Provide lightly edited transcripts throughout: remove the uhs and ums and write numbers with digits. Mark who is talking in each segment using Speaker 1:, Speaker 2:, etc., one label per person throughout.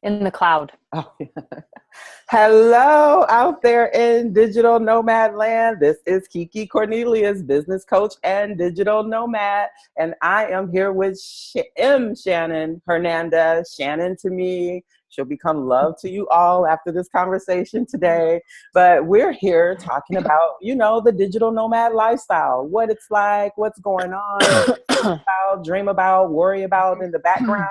Speaker 1: in the cloud.
Speaker 2: Oh, yeah. Hello out there in digital nomad land. This is KeeKee Cornelious, business coach and digital nomad. And I am here with Shannon Hernandez. Shannon to me, she'll become love to you all after this conversation today. But we're here talking about, the digital nomad lifestyle, what it's like, what's going on, dream about, worry about in the background.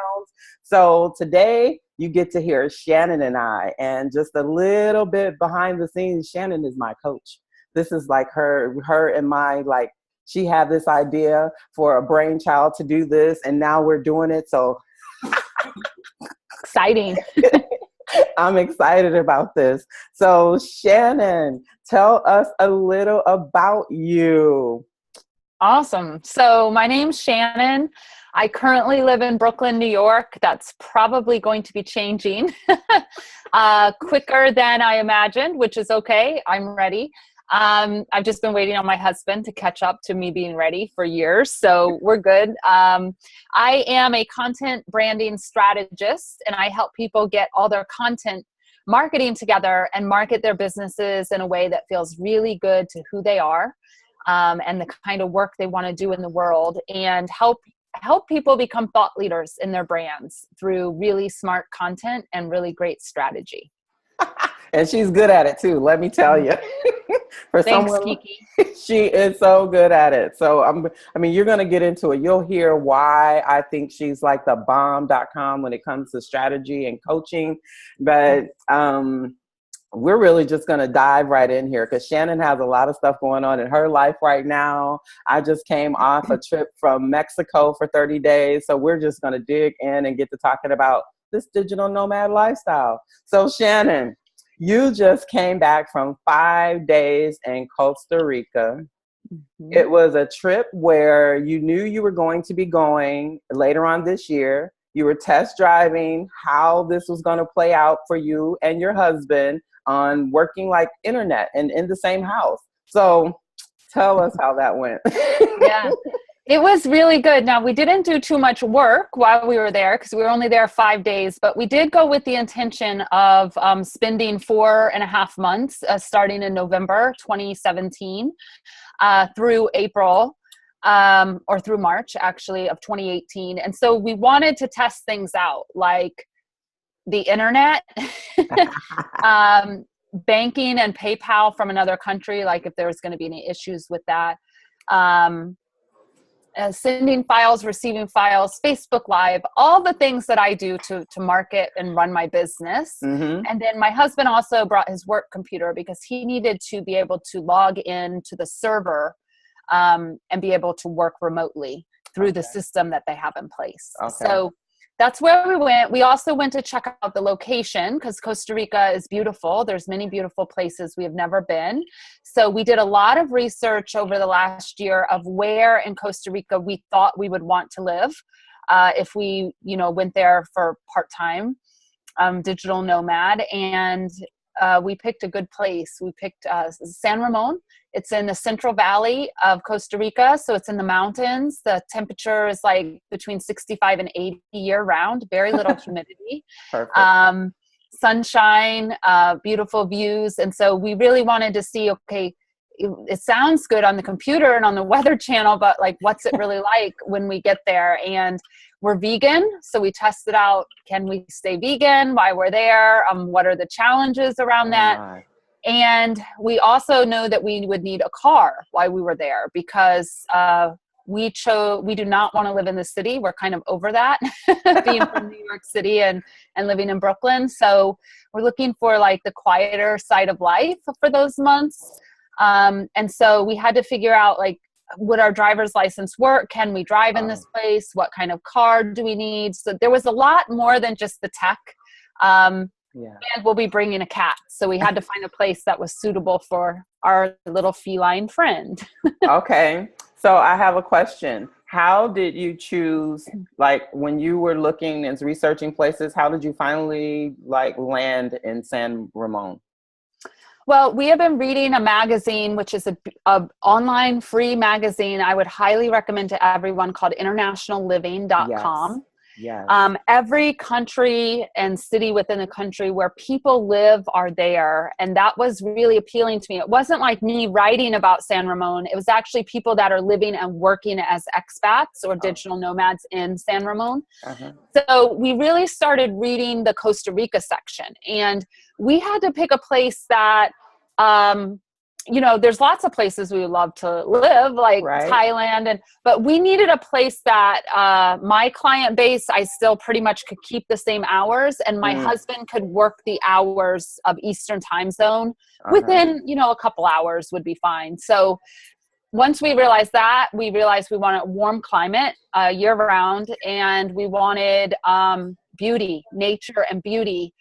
Speaker 2: So today you get to hear Shannon and I, and just a little bit behind the scenes. Shannon is my coach. This is like her and my, she had this idea for a brainchild to do this, and now we're doing it. So
Speaker 1: exciting.
Speaker 2: I'm excited about this. So Shannon, tell us a little about you.
Speaker 1: Awesome. So my name's Shannon. I currently live in Brooklyn, New York. That's probably going to be changing quicker than I imagined, which is okay. I'm ready. I've just been waiting on my husband to catch up to me being ready for years. So we're good. I am a content branding strategist, and I help people get all their content marketing together and market their businesses in a way that feels really good to who they are. And the kind of work they want to do in the world, and help people become thought leaders in their brands through really smart content and really great strategy.
Speaker 2: And she's good at it too, let me tell you.
Speaker 1: Thanks, KeeKee.
Speaker 2: She is so good at it. So you're going to get into it. You'll hear why I think she's like the bomb.com when it comes to strategy and coaching. But we're really just going to dive right in here because Shannon has a lot of stuff going on in her life right now. I just came off a trip from Mexico for 30 days. So we're just going to dig in and get to talking about this digital nomad lifestyle. So Shannon, you just came back from 5 days in Costa Rica. Mm-hmm. It was a trip where you knew you were going to be going later on this year. You were test driving how this was going to play out for you and your husband on working like internet and in the same house. So tell us how that went.
Speaker 1: Yeah, it was really good. Now, we didn't do too much work while we were there because we were only there 5 days, but we did go with the intention of spending 4.5 months starting in November 2017 through April or through March, actually, of 2018. And so we wanted to test things out, like the internet, banking and PayPal from another country, like if there was going to be any issues with that, sending files, receiving files, Facebook Live, all the things that I do to market and run my business. Mm-hmm. And then my husband also brought his work computer because he needed to be able to log in to the server and be able to work remotely through the system that they have in place. Okay. So that's where we went. We also went to check out the location because Costa Rica is beautiful. There's many beautiful places we have never been. So we did a lot of research over the last year of where in Costa Rica we thought we would want to live if we, went there for part-time digital nomad. And we picked a good place. We picked San Ramon. It's in the Central Valley of Costa Rica, so it's in the mountains. The temperature is like between 65 and 80 year round, very little humidity. Perfect. Sunshine, beautiful views. And so we really wanted to see, okay, it sounds good on the computer and on the Weather Channel, but like, what's it really like when we get there? And we're vegan, so we tested out, can we stay vegan while we're there? What are the challenges around that? And we also know that we would need a car while we were there because we do not want to live in the city. We're kind of over that, being from New York City and living in Brooklyn. So we're looking for like the quieter side of life for those months. And so we had to figure out, like, would our driver's license work? Can we drive in this place? What kind of car do we need? So there was a lot more than just the tech. And we'll be bringing a cat. So we had to find a place that was suitable for our little feline friend.
Speaker 2: Okay. So I have a question. How did you choose, like when you were looking and researching places, how did you finally land in San Ramon?
Speaker 1: Well, we have been reading a magazine, which is a online free magazine I would highly recommend to everyone, called internationalliving.com. Yes.
Speaker 2: Yes.
Speaker 1: Every country and city within the country where people live are there. And that was really appealing to me. It wasn't like me writing about San Ramon. It was actually people that are living and working as expats or digital nomads in San Ramon.
Speaker 2: Uh-huh.
Speaker 1: So we really started reading the Costa Rica section, and we had to pick a place that, there's lots of places we would love to live, like Thailand, but we needed a place that my client base, I still pretty much could keep the same hours, and my husband could work the hours of Eastern time zone within, a couple hours would be fine. So once we realized that, we realized we wanted a warm climate year round, and we wanted beauty, nature and beauty.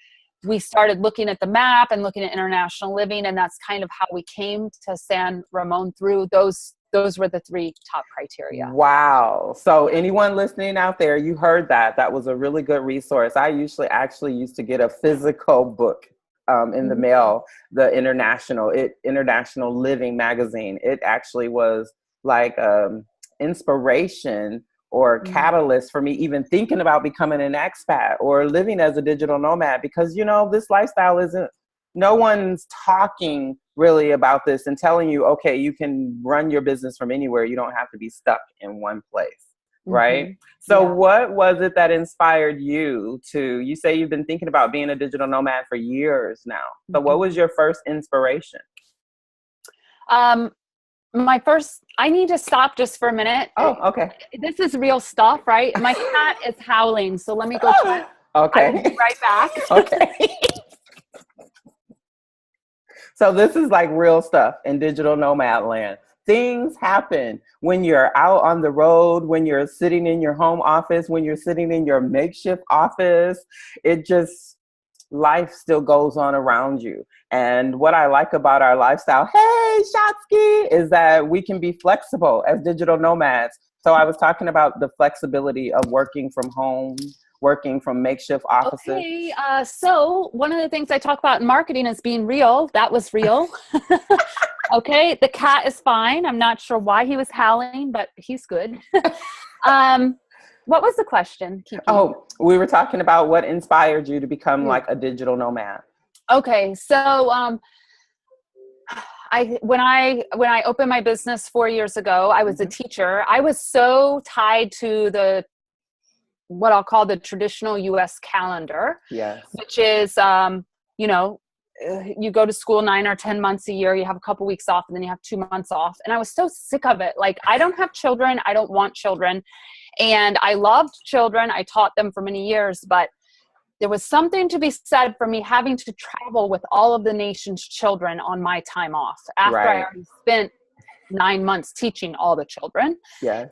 Speaker 1: We started looking at the map and looking at international living, and that's kind of how we came to San Ramon through those were the 3 top criteria.
Speaker 2: Wow. So anyone listening out there, you heard that. That was a really good resource. I actually used to get a physical book in the mail, the International Living magazine. It actually was like inspiration or catalyst for me even thinking about becoming an expat or living as a digital nomad, because, this lifestyle no one's talking really about this and telling you, okay, you can run your business from anywhere. You don't have to be stuck in one place. Right? So what was it that inspired you you say you've been thinking about being a digital nomad for years now. So what was your first inspiration?
Speaker 1: I need to stop just for a minute.
Speaker 2: Oh, okay.
Speaker 1: This is real stuff, right? My cat is howling, so let me go check.
Speaker 2: Okay.
Speaker 1: I will be right back.
Speaker 2: Okay. So this is like real stuff in digital nomad land. Things happen when you're out on the road, when you're sitting in your home office, when you're sitting in your makeshift office. Life still goes on around you. And what I like about our lifestyle, hey, Shatsky, is that we can be flexible as digital nomads. So I was talking about the flexibility of working from home, working from makeshift offices.
Speaker 1: Okay, so one of the things I talk about in marketing is being real. That was real. Okay, the cat is fine. I'm not sure why he was howling, but he's good. What was the question, KeeKee?
Speaker 2: Oh, we were talking about what inspired you to become like a digital nomad.
Speaker 1: Okay, so when I opened my business 4 years ago, I was a teacher. I was so tied to what I'll call the traditional U.S. calendar, which is, you go to school 9 or 10 months a year, you have a couple weeks off, and then you have 2 months off. And I was so sick of it. Like, I don't have children. I don't want children. And I loved children. I taught them for many years, but there was something to be said for me having to travel with all of the nation's children on my time off after I already spent 9 months teaching all the children.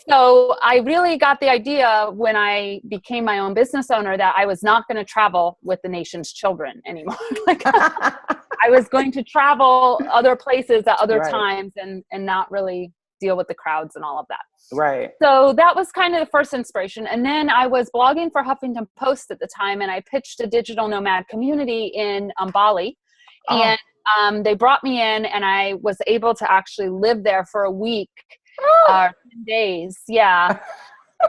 Speaker 1: So I really got the idea when I became my own business owner that I was not going to travel with the nation's children anymore. Like, I was going to travel other places at other times and not really deal with the crowds and all of that. So that was kind of the first inspiration. And then I was blogging for Huffington Post at the time, and I pitched a digital nomad community in Bali. And they brought me in, and I was able to actually live there for a week, 10 days. Yeah.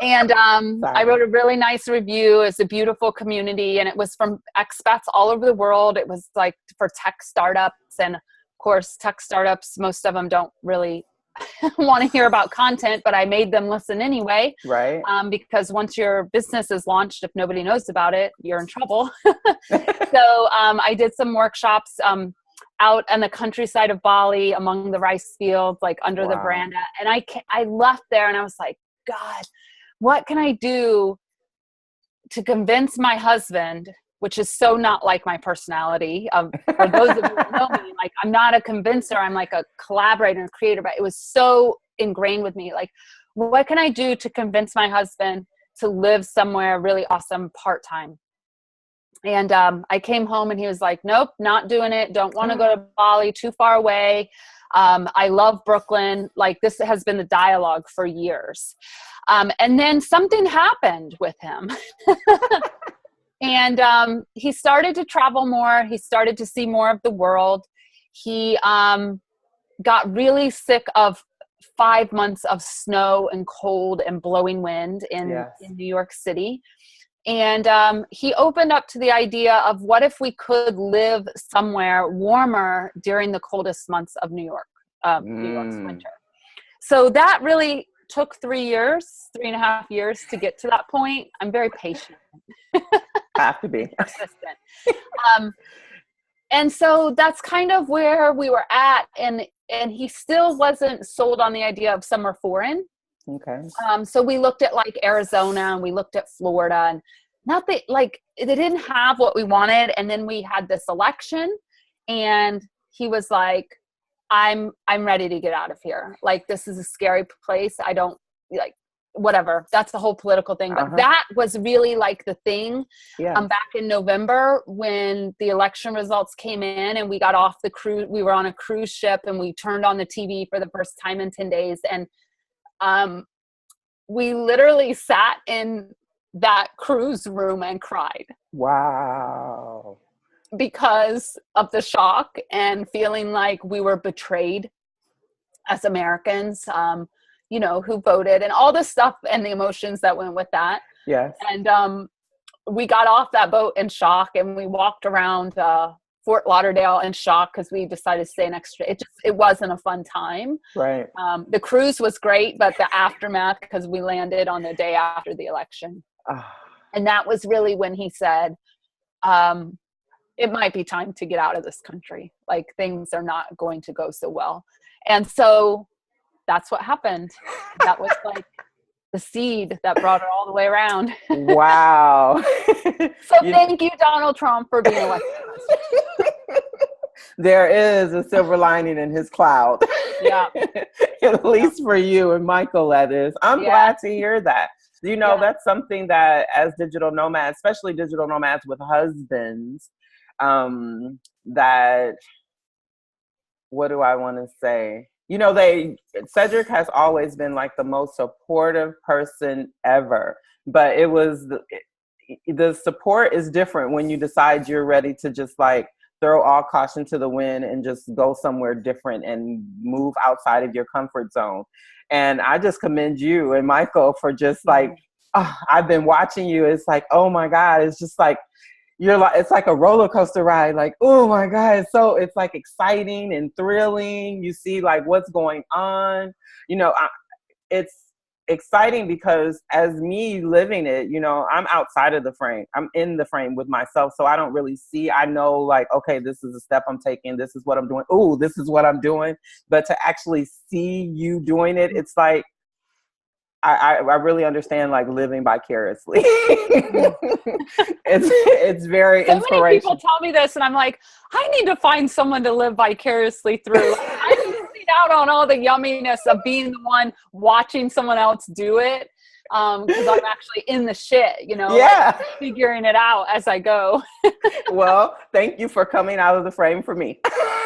Speaker 1: And I wrote a really nice review. It's a beautiful community, and it was from expats all over the world. It was like for tech startups. And of course, tech startups, most of them don't really want to hear about content, but I made them listen anyway. Because once your business is launched, if nobody knows about it, you're in trouble. So I did some workshops out on the countryside of Bali among the rice fields, like under the veranda. And I left there and I was like, God, what can I do to convince my husband, which is so not like my personality. For those of you who know me, like, I'm not a convincer. I'm like a collaborator and creator, but it was so ingrained with me. Like, what can I do to convince my husband to live somewhere really awesome part-time? And I came home and he was like, nope, not doing it. Don't want to go to Bali, too far away. I love Brooklyn. Like, this has been the dialogue for years. And then something happened with him. And he started to travel more. He started to see more of the world. He got really sick of 5 months of snow and cold and blowing wind in New York City. And he opened up to the idea of what if we could live somewhere warmer during the coldest months of New York's winter. So that really took 3.5 years to get to that point. I'm very patient.
Speaker 2: Have to be.
Speaker 1: Persistent. And so that's kind of where we were at. And he still wasn't sold on the idea of somewhere foreign.
Speaker 2: Okay.
Speaker 1: So we looked at like Arizona, and we looked at Florida, and nothing, like they didn't have what we wanted. And then we had this election, and he was like, I'm ready to get out of here. Like, this is a scary place. I don't like, whatever. That's the whole political thing. But that was really like the thing.
Speaker 2: Yeah.
Speaker 1: Back in November, when the election results came in and we got off the cruise, we were on a cruise ship, and we turned on the TV for the first time in 10 days. And we literally sat in that cruise room and cried.
Speaker 2: Wow.
Speaker 1: Because of the shock and feeling like we were betrayed as Americans, you know, who voted, and all the stuff and the emotions that went with that.
Speaker 2: Yes.
Speaker 1: And we got off that boat in shock, and we walked around Fort Lauderdale in shock because we decided to stay an extra. It wasn't a fun time.
Speaker 2: Right.
Speaker 1: The cruise was great, but the aftermath, because we landed on the day after the election. And that was really when he said, it might be time to get out of this country. Like, things are not going to go so well. And so that's what happened. That was like the seed that brought it all the way around.
Speaker 2: Wow.
Speaker 1: So thank you, Donald Trump, for being elected.
Speaker 2: There is a silver lining in his cloud.
Speaker 1: Yeah.
Speaker 2: At least for you and Michael, that is. I'm glad to hear that. You know, that's something that as digital nomads, especially digital nomads with husbands, that, what do I want to say? You know, Cedric has always been like the most supportive person ever, but it was, the support is different when you decide you're ready to just like throw all caution to the wind and just go somewhere different and move outside of your comfort zone. And I just commend you and Michael for just like, I've been watching you. It's like, oh my God, it's just like, it's like a roller coaster ride. Like, oh my God. So it's like exciting and thrilling. You see like what's going on, you know, it's exciting because as me living it, you know, I'm outside of the frame. I'm in the frame with myself. So I don't really see, I know like, okay, this is a step I'm taking. This is what I'm doing. Ooh, this is what I'm doing. But to actually see you doing it, it's like, I really understand like living vicariously. it's very
Speaker 1: so
Speaker 2: inspirational.
Speaker 1: Many people tell me this, and I'm like, I need to find someone to live vicariously through. I need to see out on all the yumminess of being the one watching someone else do it, because I'm actually in the shit, you know, like figuring it out as I go.
Speaker 2: Well, thank you for coming out of the frame for me.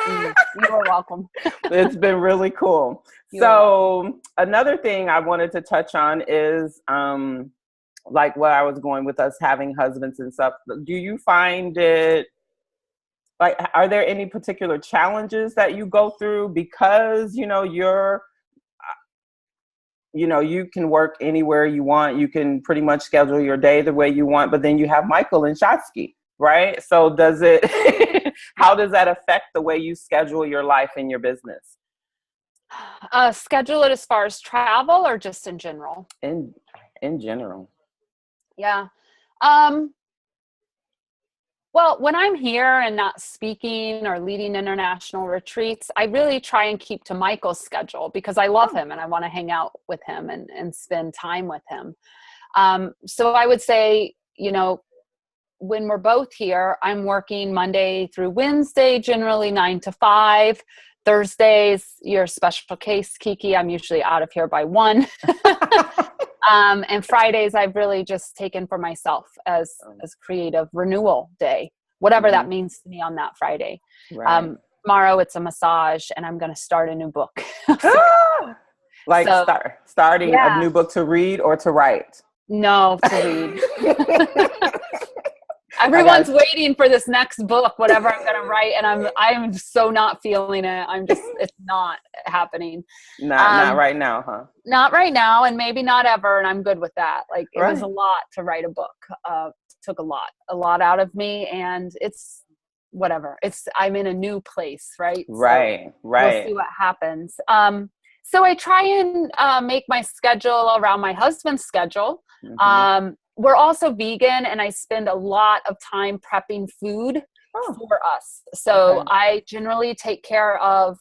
Speaker 1: You're welcome.
Speaker 2: It's been really cool. So another thing I wanted to touch on is like what I was going with us having husbands and stuff. Do you find it like, are there any particular challenges that you go through because, you know, you can work anywhere you want. You can pretty much schedule your day the way you want, but then you have Michael and Shotsky, right? So how does that affect the way you schedule your life and your business?
Speaker 1: Schedule it as far as travel or just in general?
Speaker 2: In general.
Speaker 1: Yeah. Well, when I'm here and not speaking or leading international retreats, I really try and keep to Michael's schedule because I love him and I want to hang out with him and spend time with him. So I would say, you know, when we're both here, I'm working Monday through Wednesday, generally 9 to 5. Thursdays, your special case, KeeKee, I'm usually out of here by 1. And Fridays, I've really just taken for myself as creative renewal day, whatever that means to me on that Friday.
Speaker 2: Right.
Speaker 1: Tomorrow, it's a massage, and I'm going to start a new book.
Speaker 2: Starting a new book to read or to write?
Speaker 1: No, to read. Everyone's waiting for this next book, whatever I'm going to write. And I'm so not feeling it. It's not happening.
Speaker 2: Not right now, huh?
Speaker 1: Not right now. And maybe not ever. And I'm good with that. Like it was a lot to write a book. Took a lot out of me, and it's whatever. I'm in a new place. Right.
Speaker 2: Right.
Speaker 1: So we'll see what happens. So I try and make my schedule around my husband's schedule. Mm-hmm. We're also vegan, and I spend a lot of time prepping food for us. So I generally take care of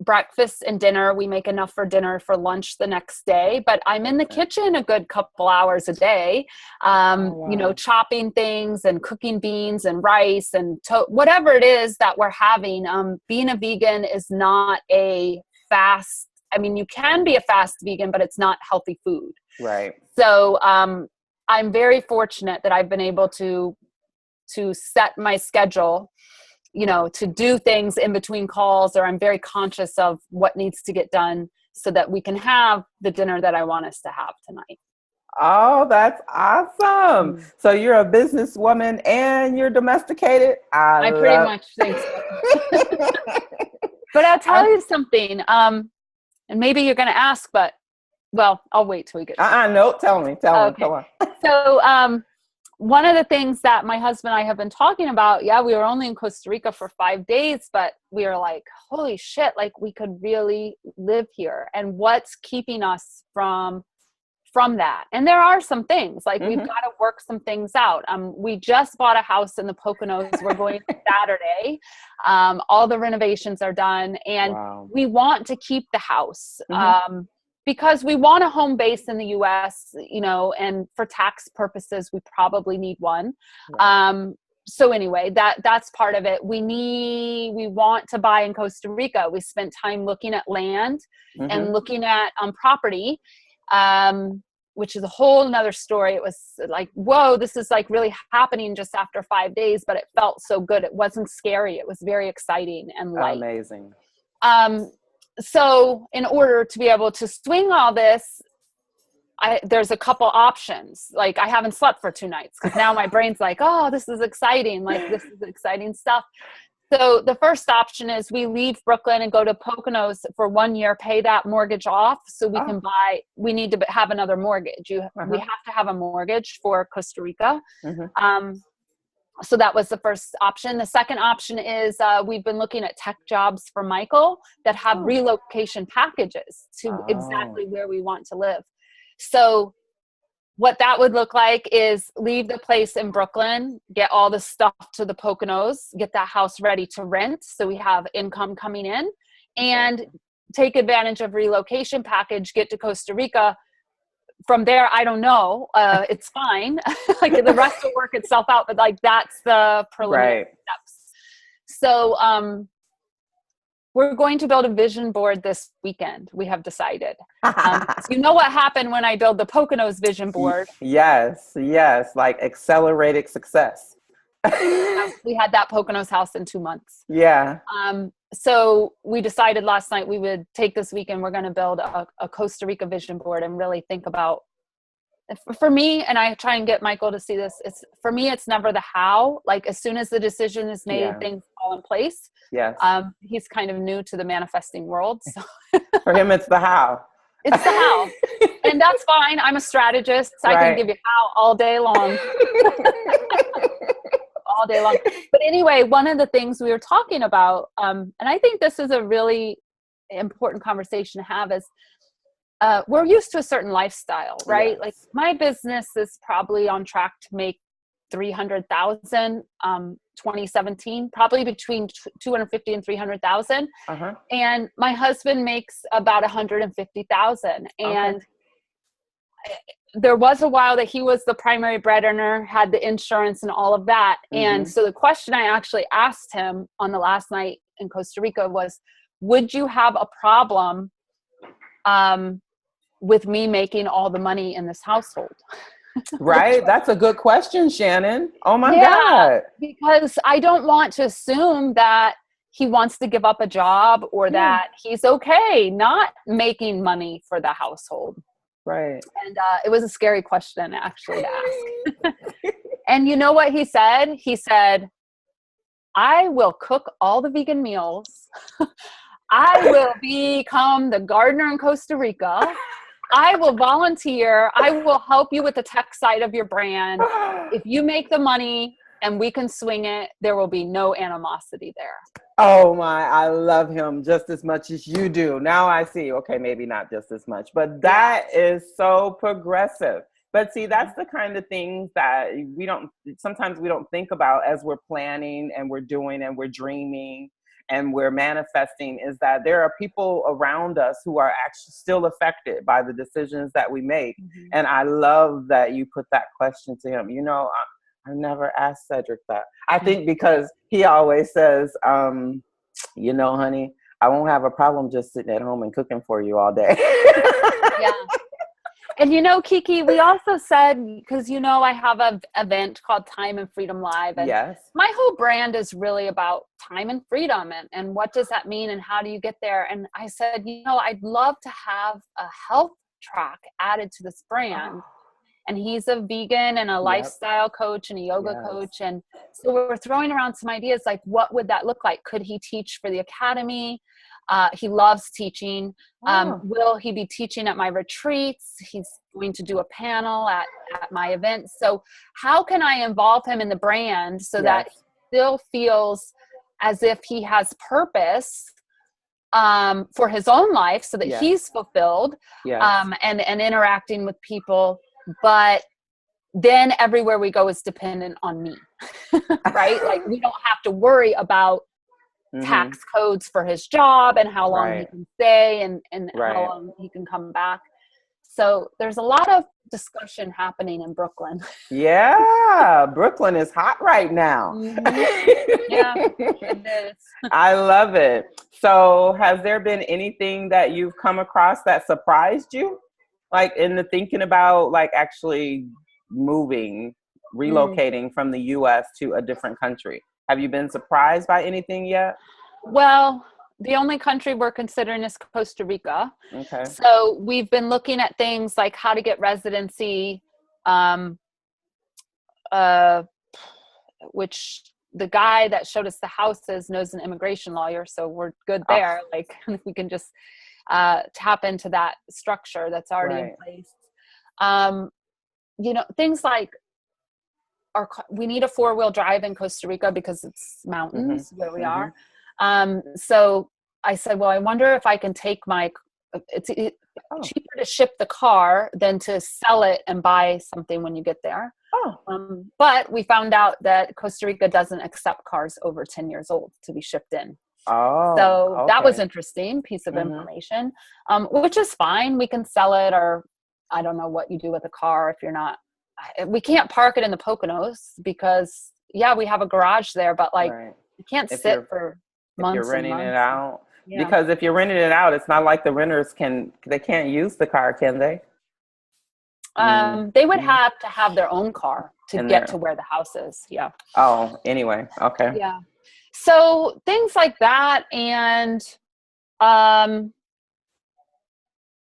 Speaker 1: breakfast and dinner. We make enough for dinner for lunch the next day, but I'm in the kitchen a good couple hours a day, chopping things and cooking beans and rice and whatever it is that we're having. Being a vegan is not a fast. I mean, you can be a fast vegan, but it's not healthy food.
Speaker 2: Right.
Speaker 1: So I'm very fortunate that I've been able to set my schedule, to do things in between calls, or I'm very conscious of what needs to get done so that we can have the dinner that I want us to have tonight.
Speaker 2: Oh, that's awesome. So you're a businesswoman and you're domesticated? I
Speaker 1: pretty much think so. But I'll tell you something, and maybe you're going to ask, but well, I'll wait till we get
Speaker 2: no, tell me, come on.
Speaker 1: So, one of the things that my husband and I have been talking about, we were only in Costa Rica for 5 days, but we were like, holy shit, like we could really live here. And what's keeping us from that? And there are some things, like we've got to work some things out. We just bought a house in the Poconos. We're going Saturday. All the renovations are done, and we want to keep the house. Because we want a home base in the U.S., and for tax purposes, we probably need one. Right. So anyway, that's part of it. We want to buy in Costa Rica. We spent time looking at land and looking at property, which is a whole nother story. It was like, whoa, this is like really happening just after 5 days, but it felt so good. It wasn't scary. It was very exciting and light.
Speaker 2: Amazing.
Speaker 1: So in order to be able to swing all this, there's a couple options. Like I haven't slept for 2 nights because now my brain's like, oh, this is exciting. Like this is exciting stuff. So the first option is we leave Brooklyn and go to Poconos for 1 year, pay that mortgage off so we can we need to have another mortgage. We have to have a mortgage for Costa Rica. So that was the first option. The second option is we've been looking at tech jobs for Michael that have relocation packages to exactly where we want to live. So what that would look like is leave the place in Brooklyn, get all the stuff to the Poconos, get that house ready to rent so we have income coming in, and take advantage of relocation package, get to Costa Rica. From there, I don't know. It's fine. Like the rest will work itself out, but like that's the preliminary steps. So we're going to build a vision board this weekend. We have decided. So you know what happened when I built the Poconos vision board?
Speaker 2: Yes. Like accelerated success.
Speaker 1: We had that Poconos house in 2 months.
Speaker 2: Yeah.
Speaker 1: So we decided last night we would take this weekend. We're going to build a Costa Rica vision board and really think about, for me, and I try and get Michael to see this, for me, it's never the how. Like as soon as the decision is made, things fall in place.
Speaker 2: Yes.
Speaker 1: He's kind of new to the manifesting world. So.
Speaker 2: For him, it's the how.
Speaker 1: It's the how. And that's fine. I'm a strategist. I can give you how all day long. All day long. But anyway, one of the things we were talking about, and I think this is a really important conversation to have, is we're used to a certain lifestyle, right? Yes. Like my business is probably on track to make 300,000 2017, probably between 250 and 300,000. And my husband makes about 150,000. And there was a while that he was the primary breadwinner, had the insurance and all of that. And so the question I actually asked him on the last night in Costa Rica was, would you have a problem with me making all the money in this household?
Speaker 2: Right. That's a good question, Shannon. Oh my God.
Speaker 1: Because I don't want to assume that he wants to give up a job or that he's okay not making money for the household.
Speaker 2: Right.
Speaker 1: And it was a scary question actually to ask. And you know what he said? He said, I will cook all the vegan meals. I will become the gardener in Costa Rica. I will volunteer. I will help you with the tech side of your brand. If you make the money and we can swing it, there will be no animosity there.
Speaker 2: Oh my, I love him just as much as you do. Now I see, okay, maybe not just as much, but that is so progressive. But see, that's the kind of things that sometimes we don't think about as we're planning and we're doing and we're dreaming and we're manifesting, is that there are people around us who are actually still affected by the decisions that we make. And I love that you put that question to him. You know, I never asked Cedric that. I think because he always says, you know, honey, I won't have a problem just sitting at home and cooking for you all day.
Speaker 1: Yeah. And you know, KeeKee, we also said, because you know I have an event called Time and Freedom Live, and my whole brand is really about time and freedom, and what does that mean and how do you get there? And I said, you know, I'd love to have a health track added to this brand. And he's a vegan and a lifestyle coach and a yoga coach. And so we're throwing around some ideas like, what would that look like? Could he teach for the academy? He loves teaching. Will he be teaching at my retreats? He's going to do a panel at my events. So how can I involve him in the brand so that he still feels as if he has purpose for his own life, so that he's fulfilled and interacting with people, but then everywhere we go is dependent on me, right? Like we don't have to worry about tax codes for his job and how long he can stay and how long he can come back. So there's a lot of discussion happening in Brooklyn.
Speaker 2: Yeah, Brooklyn is hot right now.
Speaker 1: Yeah, it is.
Speaker 2: I love it. So has there been anything that you've come across that surprised you? Like in the thinking about like actually moving, relocating from the US to a different country? Have you been surprised by anything yet?
Speaker 1: Well, the only country we're considering is Costa Rica.
Speaker 2: Okay.
Speaker 1: So we've been looking at things like how to get residency, which the guy that showed us the houses knows an immigration lawyer. So we're good there. Like we can just tap into that structure that's already in place. You know, things like we need a 4-wheel drive in Costa Rica because it's mountains where we are. So I said, well, I wonder if I can take it's cheaper to ship the car than to sell it and buy something when you get there. But we found out that Costa Rica doesn't accept cars over 10 years old to be shipped in. So that was interesting piece of information, which is fine. We can sell it, or I don't know what you do with a car if you're not, we can't park it in the Poconos because we have a garage there, but like you can't sit for months.
Speaker 2: If you're renting
Speaker 1: and months.
Speaker 2: it out, because if you're renting it out, it's not like the renters they can't use the car, can they?
Speaker 1: They would have to have their own car to get to where the house is. Yeah.
Speaker 2: Oh, anyway. Okay.
Speaker 1: Yeah. So things like that. And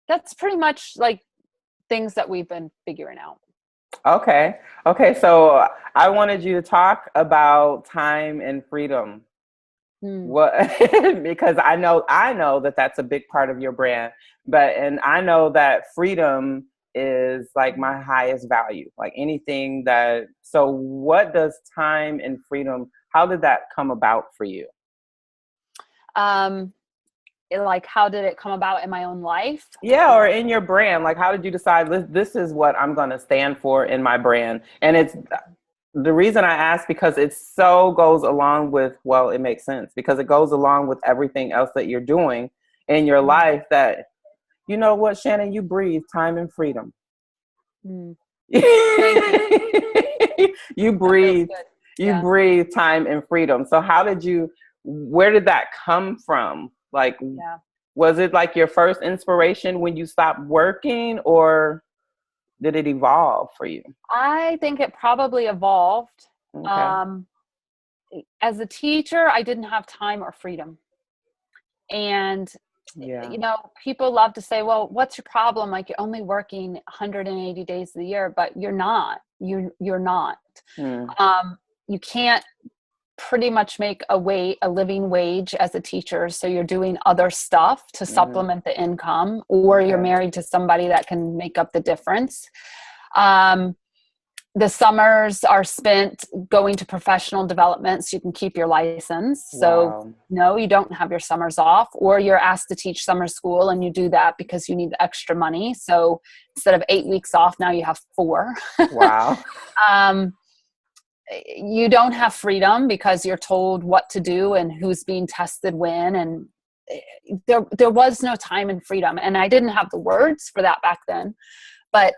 Speaker 1: that's pretty much like things that we've been figuring out.
Speaker 2: Okay. So I wanted you to talk about time and freedom. What? Because I know that that's a big part of your brand, and I know that freedom is like my highest value, like anything that, so what does time and freedom, how did that come about for you?
Speaker 1: Like, how did it come about in my own life?
Speaker 2: Yeah, or in your brand. Like, how did you decide this is what I'm going to stand for in my brand? And it's the reason I ask, because it so goes along with, well, it makes sense because it goes along with everything else that you're doing in your life that, you know what, Shannon, you breathe time and freedom.
Speaker 1: Thank you.
Speaker 2: You breathe time and freedom. So where did that come from? Like, was it like your first inspiration when you stopped working, or did it evolve for you?
Speaker 1: I think it probably evolved.
Speaker 2: Okay.
Speaker 1: As a teacher, I didn't have time or freedom. And
Speaker 2: Yeah.
Speaker 1: you know, people love to say, well, what's your problem? Like, you're only working 180 days of the year, but you're not. You're not.
Speaker 2: Mm.
Speaker 1: You can't pretty much make a living wage as a teacher. So you're doing other stuff to supplement the income, or you're married to somebody that can make up the difference. The summers are spent going to professional development so you can keep your license. So no, you don't have your summers off, or you're asked to teach summer school and you do that because you need the extra money. So instead of 8 weeks off, now you have 4.
Speaker 2: Wow.
Speaker 1: You don't have freedom because you're told what to do and who's being tested when. And there was no time and freedom. And I didn't have the words for that back then. But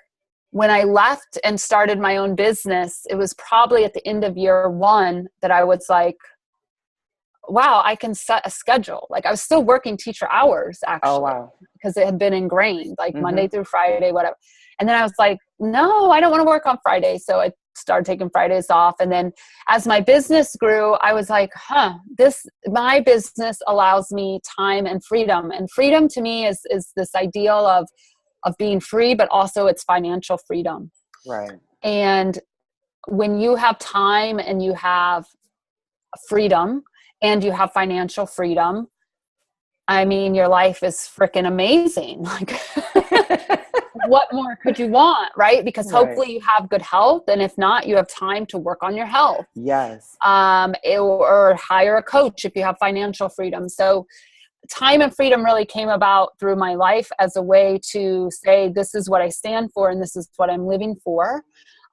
Speaker 1: when I left and started my own business, it was probably at the end of year 1 that I was like, wow, I can set a schedule. Like, I was still working teacher hours, actually, because it had been ingrained, like Monday through Friday, whatever. And then I was like, no, I don't want to work on Friday. So I started taking Fridays off. And then as my business grew, I was like, my business allows me time and freedom. And freedom to me is this ideal of being free, but also it's financial freedom.
Speaker 2: Right.
Speaker 1: And when you have time and you have freedom and you have financial freedom, I mean, your life is freaking amazing. Like, what more could you want, right? Because hopefully you have good health. And if not, you have time to work on your health.
Speaker 2: Yes.
Speaker 1: Or hire a coach if you have financial freedom. So time and freedom really came about through my life as a way to say, this is what I stand for and this is what I'm living for.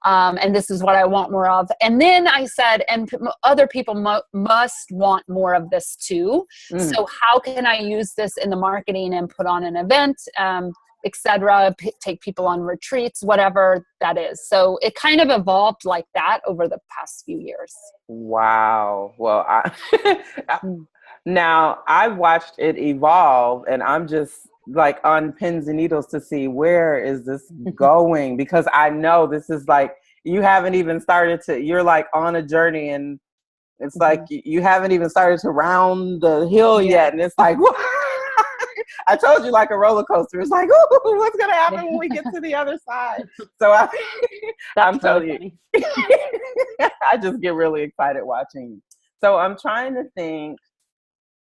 Speaker 1: And this is what I want more of. And then I said, and other people must want more of this too. So how can I use this in the marketing and put on an event, etc., take people on retreats, whatever that is. So it kind of evolved like that over the past few years.
Speaker 2: Wow. Well, now I've watched it evolve, and I'm just like on pins and needles to see where is this going, because I know this is like, you haven't even started to, you're like on a journey, and it's like you haven't even started to round the hill yet, and it's like, I told you, like a roller coaster. It's like, ooh, what's gonna happen when we get to the other side? So I'm telling you, I just get really excited watching. So I'm trying to think.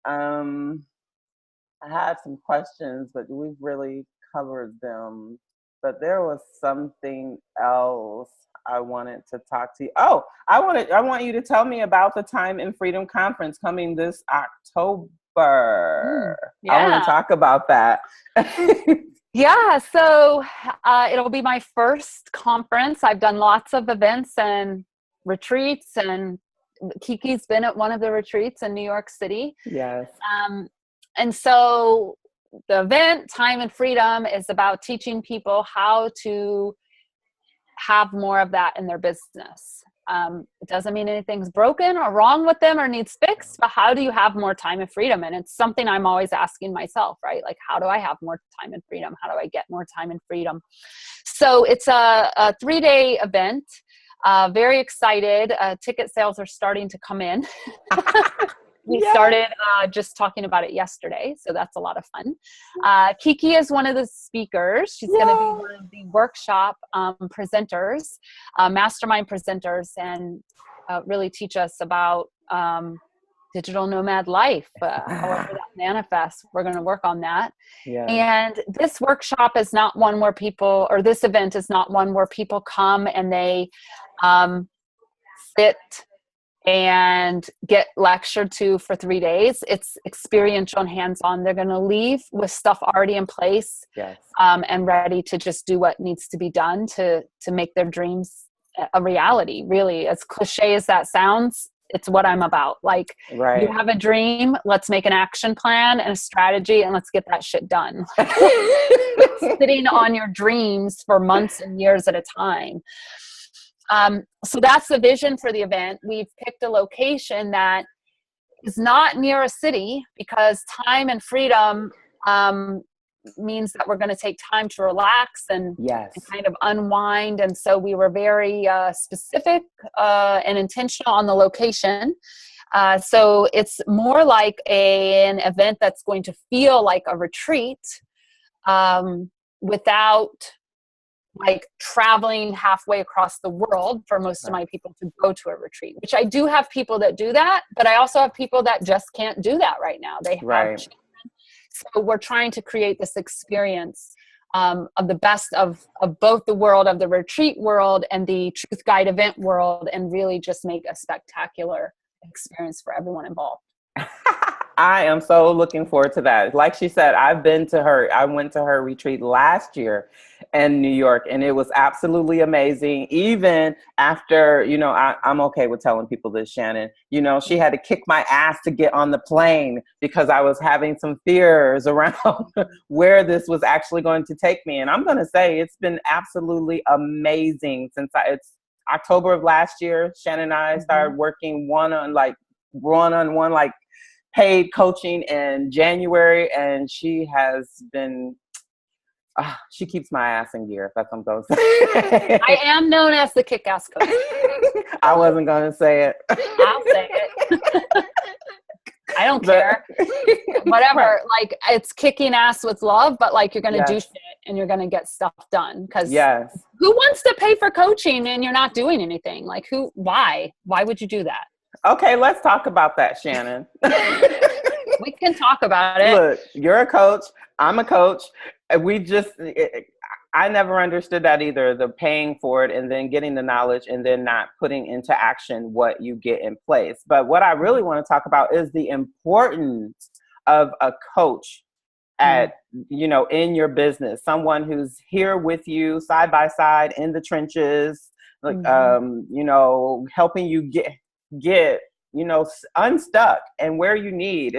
Speaker 2: I had some questions, but we've really covered them. But there was something else I wanted to talk to you. Oh, I want you to tell me about the Time and Freedom Conference coming this October. I want to talk about that.
Speaker 1: Yeah, so it'll be my first conference. I've done lots of events and retreats, and KeeKee's been at one of the retreats in New York City.
Speaker 2: Yes.
Speaker 1: And so the event, Time and Freedom, is about teaching people how to have more of that in their business. It doesn't mean anything's broken or wrong with them or needs fixed, but how do you have more time and freedom? And it's something I'm always asking myself, right? Like, how do I have more time and freedom? How do I get more time and freedom? So it's a 3-day event. Very excited. Ticket sales are starting to come in. We started just talking about it yesterday, so that's a lot of fun. KeeKee is one of the speakers. She's going to be one of the workshop presenters, mastermind presenters, and really teach us about digital nomad life, however that manifests. We're going to work on that. Yeah. And this workshop is not one where people, or this event is not one where people come and they sit and get lectured to for 3 days. It's experiential and hands-on. They're going to leave with stuff already in place, and ready to just do what needs to be done to make their dreams a reality. Really, as cliche as that sounds, it's what I'm about. Like, you have a dream, let's make an action plan and a strategy, and let's get that shit done. Sitting on your dreams for months and years at a time. So that's the vision for the event. We've picked a location that is not near a city, because time and freedom means that we're going to take time to relax and kind of unwind. And so we were very specific and intentional on the location. So it's more like an event that's going to feel like a retreat, without like traveling halfway across the world for most of my people to go to a retreat, which I do have people that do that, but I also have people that just can't do that right now. They have children. So we're trying to create this experience of the best of both the world of the retreat world and the Truth Guide event world, and really just make a spectacular experience for everyone involved.
Speaker 2: I am so looking forward to that. Like she said, I went to her retreat last year in New York, and it was absolutely amazing. Even after, I'm okay with telling people this, Shannon, she had to kick my ass to get on the plane because I was having some fears around where this was actually going to take me. And I'm going to say it's been absolutely amazing since it's October of last year. Shannon and I started working one-on-one, like paid coaching in January, and she has been she keeps my ass in gear, if that's what I'm going to say.
Speaker 1: I am known as the kick-ass coach.
Speaker 2: I wasn't going to say it.
Speaker 1: I'll say it. I don't care. Whatever. Like, it's kicking ass with love, but like, you're going to do shit and you're going to get stuff done. Because who wants to pay for coaching and you're not doing anything? Like, why would you do that? Okay,
Speaker 2: let's talk about that, Shannon.
Speaker 1: We can talk about it.
Speaker 2: Look, you're a coach. I'm a coach. I never understood that either, the paying for it and then getting the knowledge and then not putting into action what you get in place. But what I really want to talk about is the importance of a coach in your business, someone who's here with you side by side in the trenches, like, helping you get unstuck and where you need.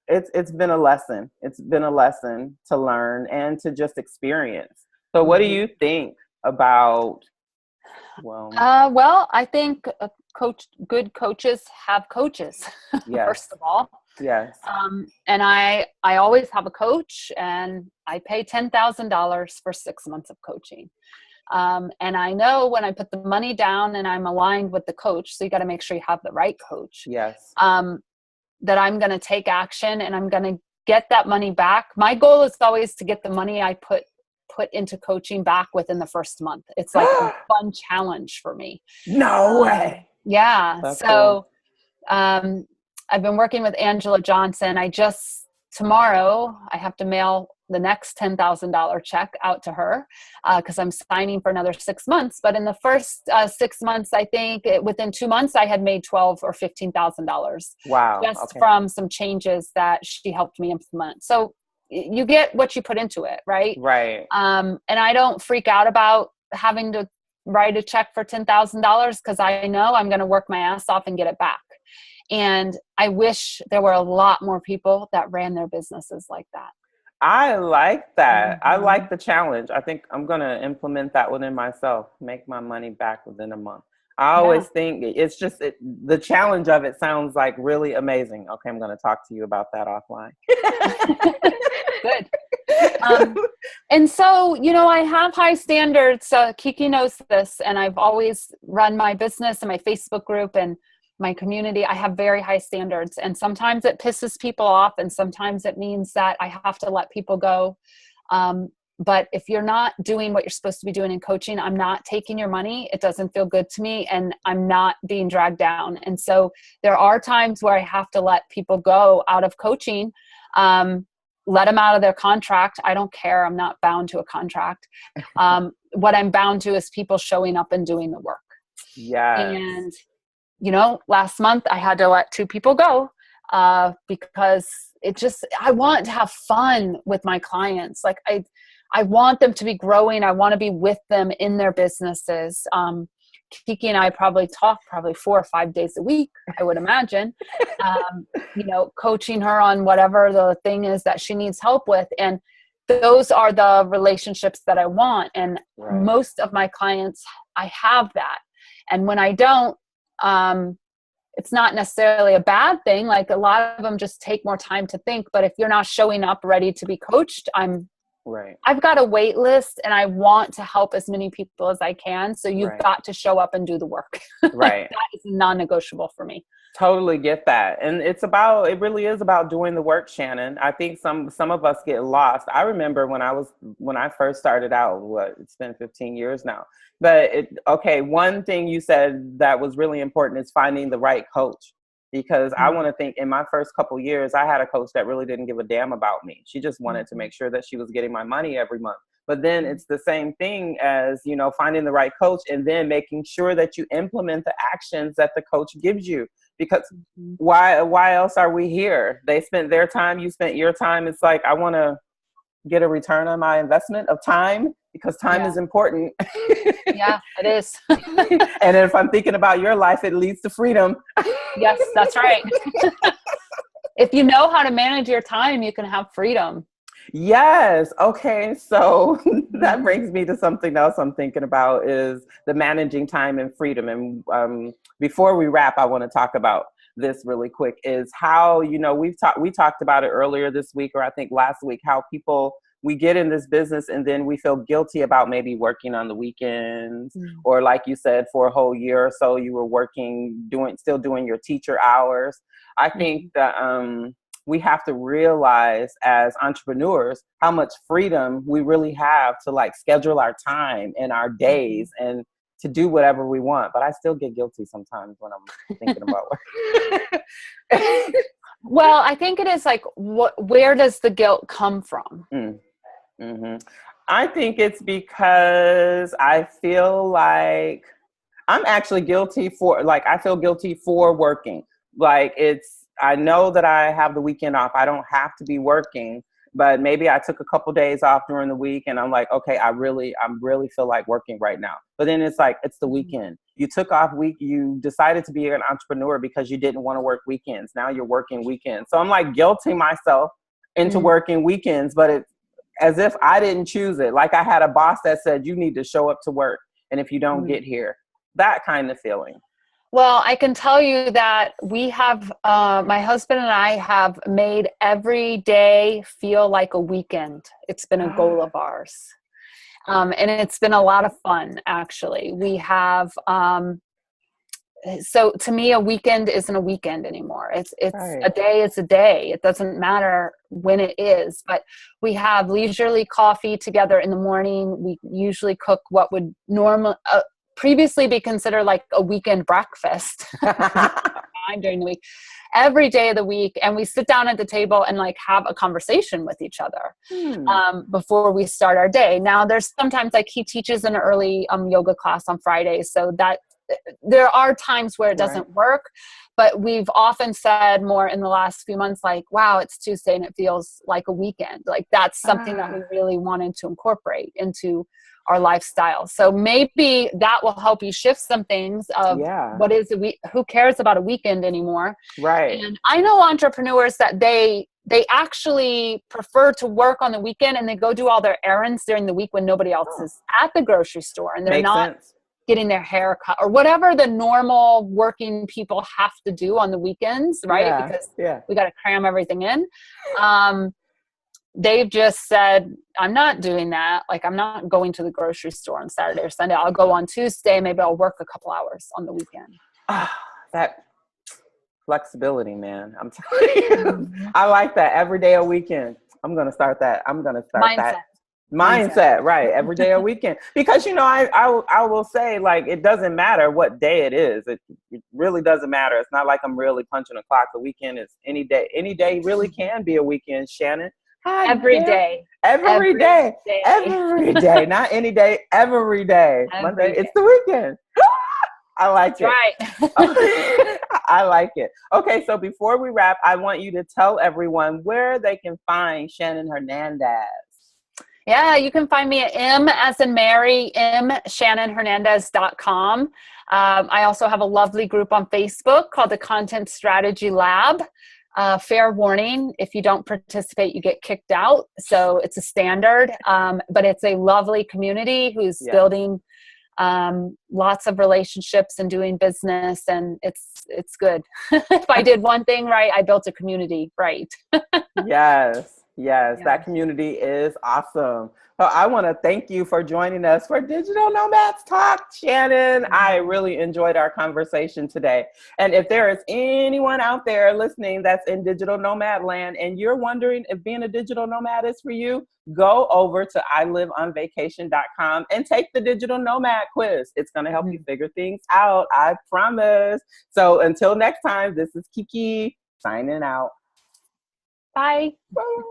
Speaker 2: It's been a lesson. It's been a lesson to learn and to just experience. So what do you think about,
Speaker 1: well, I think good coaches have coaches, first of all.
Speaker 2: Yes.
Speaker 1: And I always have a coach, and I pay $10,000 for 6 months of coaching. And I know when I put the money down and I'm aligned with the coach, so you got to make sure you have the right coach.
Speaker 2: Yes.
Speaker 1: That I'm going to take action and I'm going to get that money back. My goal is always to get the money I put into coaching back within the first month. It's like a fun challenge for me.
Speaker 2: No way.
Speaker 1: Yeah.
Speaker 2: That's
Speaker 1: so, cool. I've been working with Angela Johnson. Tomorrow I have to mail the next $10,000 check out to her because I'm signing for another 6 months. But in the first 6 months, I think within 2 months, I had made $12,000 or $15,000.
Speaker 2: Wow!
Speaker 1: Just from some changes that she helped me implement. So you get what you put into it, right?
Speaker 2: Right.
Speaker 1: And I don't freak out about having to write a check for $10,000 because I know I'm going to work my ass off and get it back. And I wish there were a lot more people that ran their businesses like that.
Speaker 2: I like that. I like the challenge. I think I'm going to implement that within myself, make my money back within a month. I always think it's just the challenge of it sounds like really amazing. Okay, I'm going to talk to you about that offline.
Speaker 1: Good. And so, I have high standards. KeeKee knows this, and I've always run my business and my Facebook group and my community. I have very high standards, and sometimes it pisses people off, and sometimes it means that I have to let people go. But if you're not doing what you're supposed to be doing in coaching, I'm not taking your money. It doesn't feel good to me, and I'm not being dragged down. And so there are times where I have to let people go out of coaching, let them out of their contract. I don't care. I'm not bound to a contract. What I'm bound to is people showing up and doing the work.
Speaker 2: Yeah.
Speaker 1: And last month I had to let 2 people go because I want to have fun with my clients. Like I want them to be growing. I want to be with them in their businesses. KeeKee and I probably talk 4 or 5 days a week, I would imagine, coaching her on whatever the thing is that she needs help with. And those are the relationships that I want. And most of my clients, I have that. And when I don't, it's not necessarily a bad thing. Like a lot of them just take more time to think, but if you're not showing up ready to be coached, I'm
Speaker 2: Right.
Speaker 1: I've got a wait list and I want to help as many people as I can. So you've
Speaker 2: Right.
Speaker 1: got to show up and do the work.
Speaker 2: Right.
Speaker 1: That is non-negotiable for me.
Speaker 2: Totally get that. And it really is about doing the work, Shannon. I think some of us get lost. I remember when I first started out, it's been 15 years now. But one thing you said that was really important is finding the right coach. Because I want to think in my first couple years, I had a coach that really didn't give a damn about me. She just wanted to make sure that she was getting my money every month. But then it's the same thing as, finding the right coach and then making sure that you implement the actions that the coach gives you. Because why else are we here? They spent their time, you spent your time. It's like, I want to get a return on my investment of time because time is important.
Speaker 1: Yeah, it is.
Speaker 2: And if I'm thinking about your life, it leads to freedom.
Speaker 1: Yes, that's right. If you know how to manage your time, you can have freedom.
Speaker 2: Yes. Okay. So that brings me to something else I'm thinking about is the managing time and freedom. And before we wrap, I want to talk about this really quick is how, we talked about it earlier this week, or I think last week, how we get in this business and then we feel guilty about maybe working on the weekends or like you said, for a whole year or so, you were working, still doing your teacher hours. I think that, we have to realize as entrepreneurs how much freedom we really have to like schedule our time and our days and to do whatever we want. But I still get guilty sometimes when I'm thinking about work.
Speaker 1: Well, I think it is like, where does the guilt come from?
Speaker 2: I think it's because I feel like I'm actually guilty I feel guilty for working. I know that I have the weekend off. I don't have to be working, but maybe I took a couple days off during the week and I'm like, okay, I really feel like working right now. But then it's like, it's the weekend. You took off you decided to be an entrepreneur because you didn't want to work weekends. Now you're working weekends. So I'm like guilting myself into working weekends, but it's as if I didn't choose it. Like I had a boss that said, you need to show up to work. And if you don't get here, that kind of feeling.
Speaker 1: Well, I can tell you that we have, my husband and I have made every day feel like a weekend. It's been a goal of ours. And it's been a lot of fun, actually. We have, so to me, a weekend isn't a weekend anymore. It's right. A day is a day. It doesn't matter when it is, but we have leisurely coffee together in the morning. We usually cook what would previously be considered like a weekend breakfast during the week, every day of the week. And we sit down at the table and like have a conversation with each other before we start our day. Now there's sometimes like he teaches an early yoga class on Fridays. So that there are times where it doesn't work, but we've often said more in the last few months, like, wow, it's Tuesday and it feels like a weekend. Like that's something that we really wanted to incorporate into our lifestyle. So maybe that will help you shift some things of what is who cares about a weekend anymore.
Speaker 2: Right.
Speaker 1: And I know entrepreneurs that they actually prefer to work on the weekend and they go do all their errands during the week when nobody else is at the grocery store and they're not getting their hair cut or whatever the normal working people have to do on the weekends, right? Because we got to cram everything in. They've just said, I'm not doing that. Like, I'm not going to the grocery store on Saturday or Sunday. I'll go on Tuesday. Maybe I'll work a couple hours on the weekend.
Speaker 2: That flexibility, man. I'm telling you. I like that. Every day a weekend. I'm going to start that. Mindset, right. Every day a weekend. Because, I will say, like, it doesn't matter what day it is. It really doesn't matter. It's not like I'm really punching a clock. The weekend is any day. Any day really can be a weekend, Shannon.
Speaker 1: Every day.
Speaker 2: Every day. Not any day, every day. Monday, it's the weekend. I like it.
Speaker 1: Right.
Speaker 2: I like it. Okay, so before we wrap, I want you to tell everyone where they can find Shannon Hernandez.
Speaker 1: Yeah, you can find me at M as in Mary, shannonhernandez.com. I also have a lovely group on Facebook called the Content Strategy Lab. Fair warning, if you don't participate, you get kicked out. So it's a standard, but it's a lovely community who's building lots of relationships and doing business, and it's good. If I did one thing right, I built a community right.
Speaker 2: Yes. Yes, that community is awesome. So I want to thank you for joining us for Digital Nomads Talk, Shannon. I really enjoyed our conversation today. And if there is anyone out there listening that's in digital nomad land and you're wondering if being a digital nomad is for you, go over to iliveonvacation.com and take the digital nomad quiz. It's going to help you figure things out. I promise. So until next time, this is KeeKee signing out.
Speaker 1: Bye.
Speaker 2: Bye.